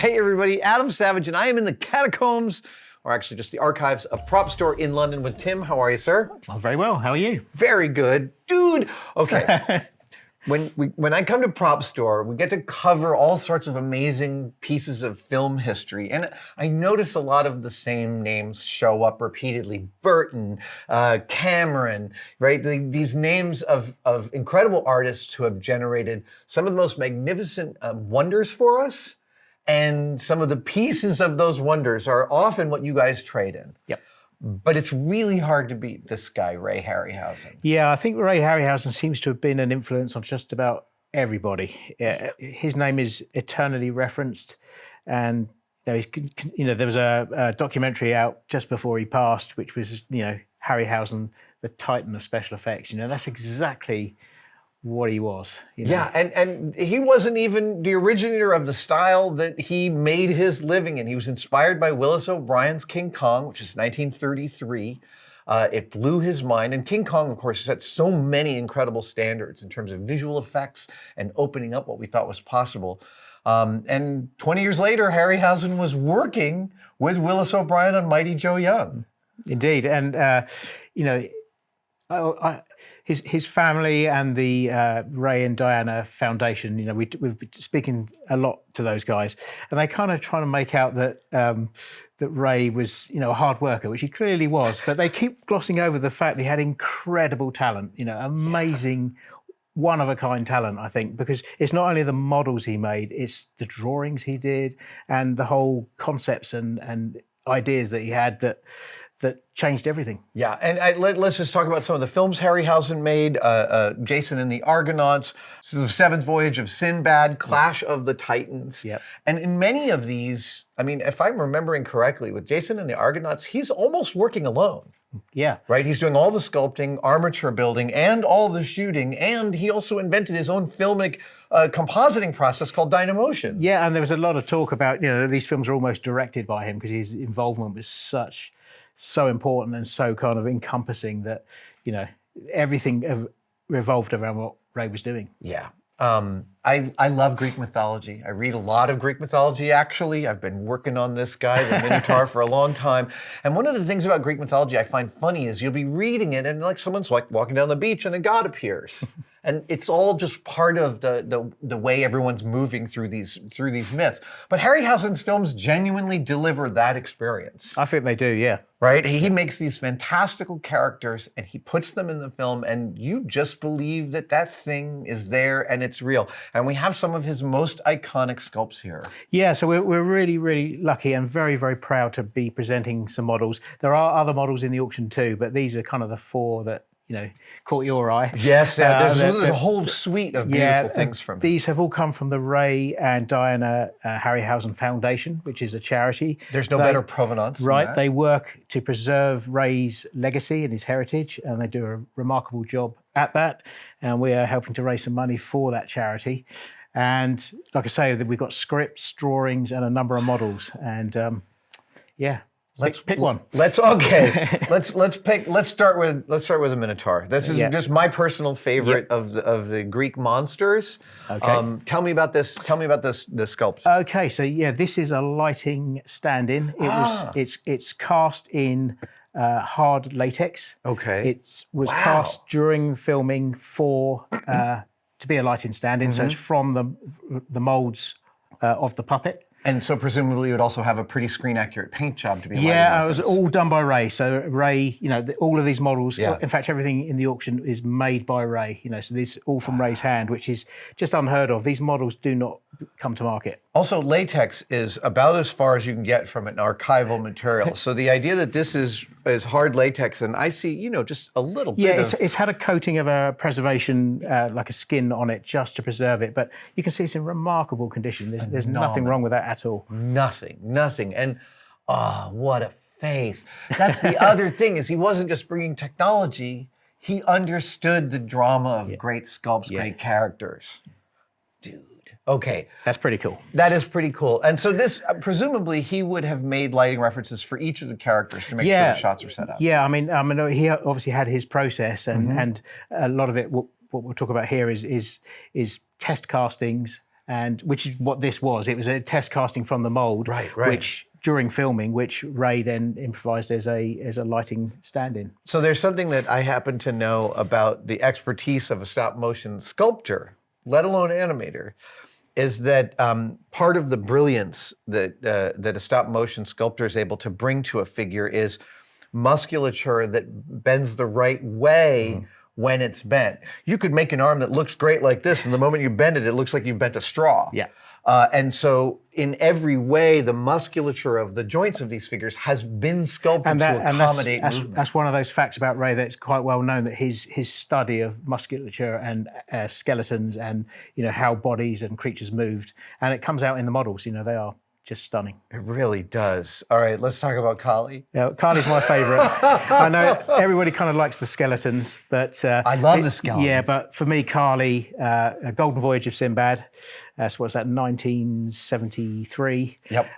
Hey everybody, Adam Savage, and I am in the catacombs, or actually just the archives of Prop Store in London with Tim. How are you, sir? I'm very well. How are you? Very good. Dude, okay. When I come to Prop Store, we get to cover all sorts of amazing pieces of film history. And I notice a lot of the same names show up repeatedly. Burton, Cameron, right? These names of incredible artists who have generated some of the most magnificent wonders for us. And some of the pieces of those wonders are often what you guys trade in. Yep. But it's really hard to beat this guy, Ray Harryhausen. Yeah, I think Ray Harryhausen seems to have been an influence on just about everybody. His name is eternally referenced, and there was a documentary out just before he passed, which was Harryhausen, the Titan of special effects. That's exactly what he was. Yeah, and he wasn't even the originator of the style that he made his living in. He was inspired by Willis O'Brien's King Kong, which is 1933. It blew his mind. And King Kong, of course, set so many incredible standards in terms of visual effects and opening up what we thought was possible. And 20 years later, Harryhausen was working with Willis O'Brien on Mighty Joe Young. Indeed, and his family and the Ray and Diana Foundation, we've been speaking a lot to those guys, and they kind of trying to make out that that Ray was, a hard worker, which he clearly was, but they keep glossing over the fact that he had incredible talent, amazing, one-of-a-kind talent, I think, because it's not only the models he made, it's the drawings he did and the whole concepts and ideas that he had that changed everything. Yeah, and let's just talk about some of the films Harryhausen made. Jason and the Argonauts, the seventh voyage of Sinbad, Clash of the Titans. Yep. And in many of these, if I'm remembering correctly, with Jason and the Argonauts, he's almost working alone. Yeah. Right? He's doing all the sculpting, armature building, and all the shooting, and he also invented his own filmic compositing process called Dynamotion. Yeah, and there was a lot of talk about, these films are almost directed by him because his involvement was so important and so kind of encompassing that, everything revolved around what Ray was doing. Yeah. I love Greek mythology. I read a lot of Greek mythology, actually. I've been working on this guy, the Minotaur, for a long time. And one of the things about Greek mythology I find funny is you'll be reading it and someone's walking down the beach and a god appears. And it's all just part of the way everyone's moving through these myths. But Harryhausen's films genuinely deliver that experience. I think they do, yeah. Right? He makes these fantastical characters and he puts them in the film and you just believe that thing is there and it's real. And we have some of his most iconic sculpts here. Yeah, so we're really, really lucky and very, very proud to be presenting some models. There are other models in the auction too, but these are kind of the four that caught your eye. Yes, there's a whole suite of beautiful things from him. These have all come from the Ray and Diana Harryhausen Foundation, which is a charity. There's no better provenance than right, that. They work to preserve Ray's legacy and his heritage, and they do a remarkable job at that. And we are helping to raise some money for that charity. And like I say, we've got scripts, drawings, and a number of models. And let's pick one. Let's start with the Minotaur. This is just my personal favorite of the Greek monsters. Okay. Tell me about this sculpt. Okay, so this is a lighting stand-in. It's cast in hard latex. Okay. It was cast during filming for to be a lighting stand-in. So it's from the molds of the puppet. And so presumably you would also have a pretty screen-accurate paint job to be it was all done by Ray. So Ray, all of these models, in fact, everything in the auction is made by Ray, so these all from Ray's hand, which is just unheard of. These models do not come to market. Also, latex is about as far as you can get from an archival material. So the idea that this is hard latex, and I see, just a little bit of... it's had a coating of a preservation, like a skin on it, just to preserve it. But you can see it's in remarkable condition. There's nothing wrong with that at all. Nothing. And, what a face. That's the other thing, is he wasn't just bringing technology, he understood the drama of great sculpts, great characters. Dude. Okay. That's pretty cool. That is pretty cool. And so this, presumably, he would have made lighting references for each of the characters to make sure the shots were set up. Yeah, I mean, he obviously had his process, and a lot of it, what we'll talk about here is test castings and which is what this was. It was a test casting from the mold, Right. which during filming, which Ray then improvised as a lighting stand-in. So there's something that I happen to know about the expertise of a stop motion sculptor, let alone animator, is that part of the brilliance that a stop motion sculptor is able to bring to a figure is musculature that bends the right way when it's bent. You could make an arm that looks great like this, and the moment you bend it, it looks like you've bent a straw. Yeah. And so in every way, the musculature of the joints of these figures has been sculpted to accommodate movement. That's one of those facts about Ray that's quite well known, that his study of musculature and skeletons and how bodies and creatures moved, and it comes out in the models. They are just stunning. It really does. All right, let's talk about Kali. Yeah, Kali's my favourite. I know everybody kind of likes the skeletons, but I love the skeletons. Yeah, but for me, Kali, A Golden Voyage of Sinbad. So what's that? 1973. Yep.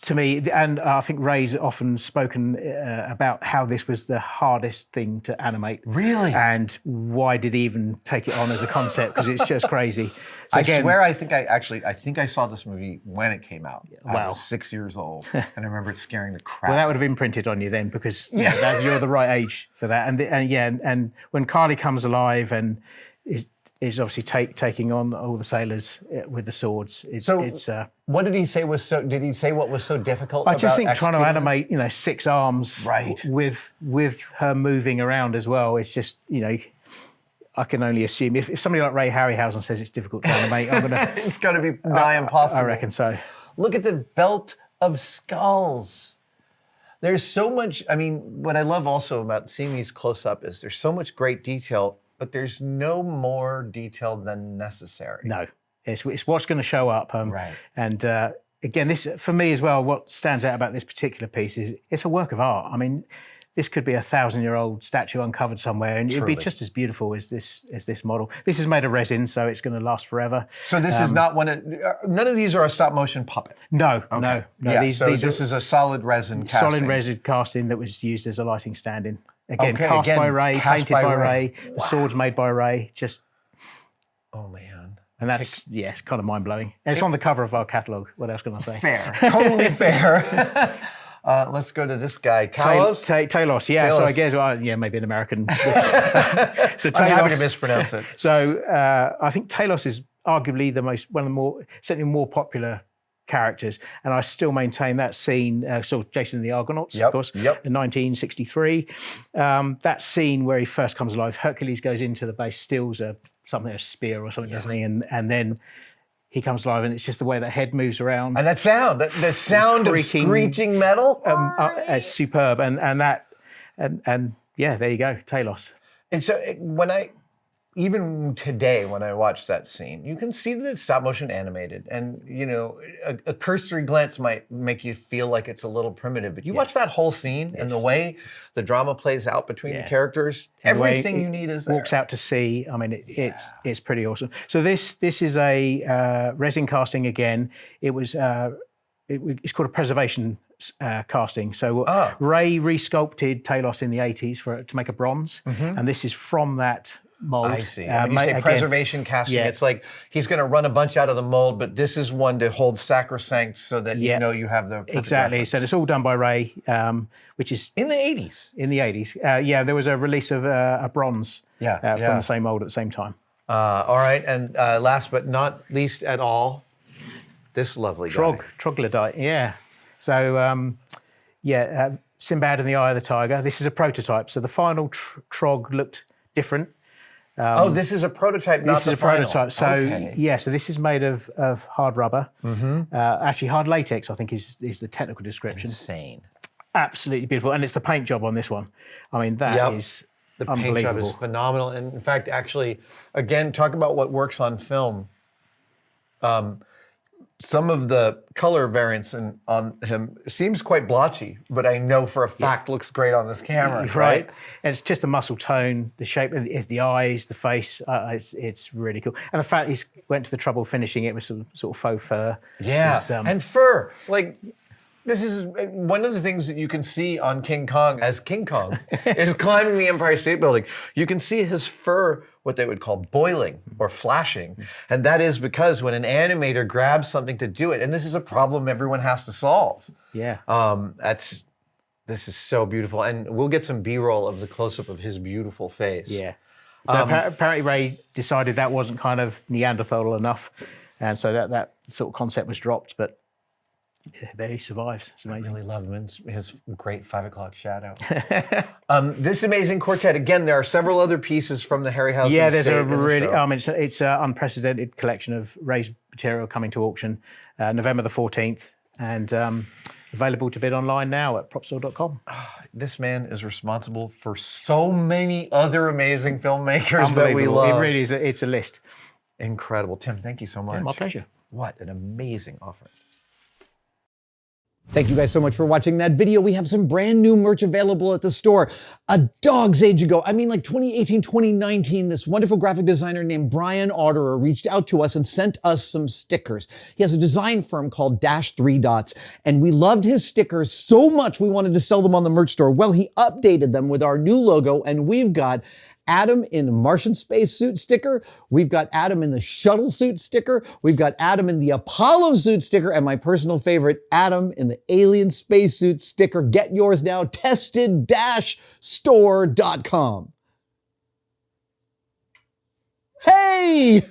To me, and I think Ray's often spoken about how this was the hardest thing to animate. Really? And why did he even take it on as a concept? Because it's just crazy. So I swear, I think I saw this movie when it came out. I Wow. was 6 years old, and I remember it scaring the crap. Well, that would have imprinted on you then, because you're the right age for that. And when Kali comes alive and is obviously taking on all the sailors with the swords. What did he say was so? Did he say what was so difficult? I just think about trying to executing animate, 6 arms, Right. with her moving around as well. It's just, I can only assume if somebody like Ray Harryhausen says it's difficult to animate, I'm gonna. this? It's going to be nigh impossible. I reckon so. Look at the belt of skulls. There's so much. I mean, what I love also about seeing these close up is there's so much great detail, but there's no more detail than necessary. No, it's what's going to show up. Right. And again, this for me as well. What stands out about this particular piece is it's a work of art. I mean, this could be a 1,000-year-old statue uncovered somewhere, and it'd be just as beautiful as this model. This is made of resin, so it's going to last forever. So this is not one of none of these are a stop motion puppet. No. Yeah, These this is a solid resin casting. solid resin casting that was used as a lighting stand-in. Again, Okay, cast by Ray, cast painted by by Ray. Ray. The swords made by Ray. Just. Oh man. And that's, it's kind of mind-blowing. And it's on the cover of our catalogue. What else can I say? Fair. Totally fair. Let's go to this guy, Talos. Talos, yeah. Talos. So I guess, maybe an American. So Talos, I'm happy to mispronounce it. So I think Talos is arguably certainly more popular characters, and I still maintain that scene. Jason and the Argonauts, of course, in 1963. That scene where he first comes alive, Hercules goes into the base, steals a spear or something, doesn't he? And then he comes alive, and it's just the way that head moves around. And that sound, the sound of screeching metal, it's superb. And there you go, Talos. And so even today, when I watch that scene, you can see that it's stop motion animated, and a cursory glance might make you feel like it's a little primitive. But you watch that whole scene and the way the drama plays out between the characters, everything you need is there. Walks out to sea. I mean, it's pretty awesome. So this is a resin casting again. It was it's called a preservation casting. So Ray resculpted Talos in the 80s to make a bronze, and this is from that mold. I see. When you say preservation casting, it's like he's going to run a bunch out of the mold, but this is one to hold sacrosanct so that you have the perfect exactly. reference. So it's all done by Ray, which is in the 80s. In the 80s, there was a release of a bronze from the same mold at the same time. All right, and last but not least at all, this lovely guy. Troglodyte. Yeah. So Sinbad and the Eye of the Tiger. This is a prototype. So the final Trog looked different. This is a prototype, not the final. This is a prototype. So so this is made of hard rubber. Actually, hard latex, I think, is the technical description. Insane. Absolutely beautiful, and it's the paint job on this one. I mean, that is the paint job is phenomenal. And in fact, actually, again, talk about what works on film. Some of the color variants on him seems quite blotchy, but I know for a fact looks great on this camera, right? And it's just the muscle tone, the shape, it's the eyes, the face. It's really cool. And the fact he went to the trouble finishing it with some sort of fauxfur. Yeah, and fur. Like, This is one of the things that you can see on King Kong as King Kong is climbing the Empire State Building. You can see his fur, what they would call boiling or flashing. And that is because when an animator grabs something to do it, and this is a problem everyone has to solve. Yeah. This is so beautiful. And we'll get some B-roll of the close-up of his beautiful face. Yeah. Apparently Ray decided that wasn't kind of Neanderthal enough. And so that sort of concept was dropped, but yeah, there he survives. It's I amazing. really love him in his great 5 o'clock shadow. This amazing quartet, again, there are several other pieces from the Harryhausen Yeah, there's a estate in the really, show. it's an unprecedented collection of Ray's material coming to auction November the 14th and available to bid online now at propstore.com. This man is responsible for so many other amazing filmmakers that we love. It really is, it's a list. Incredible. Tim, thank you so much. Yeah, my pleasure. What an amazing offering. Thank you guys so much for watching that video. We have some brand new merch available at the store. A dog's age ago, I mean like 2018, 2019, this wonderful graphic designer named Brian Otterer reached out to us and sent us some stickers. He has a design firm called Dash 3 Dots, and we loved his stickers so much we wanted to sell them on the merch store. Well, he updated them with our new logo, and we've got Adam in Martian spacesuit sticker. We've got Adam in the shuttle suit sticker. We've got Adam in the Apollo suit sticker. And my personal favorite, Adam in the alien spacesuit sticker. Get yours now, tested-store.com. Hey!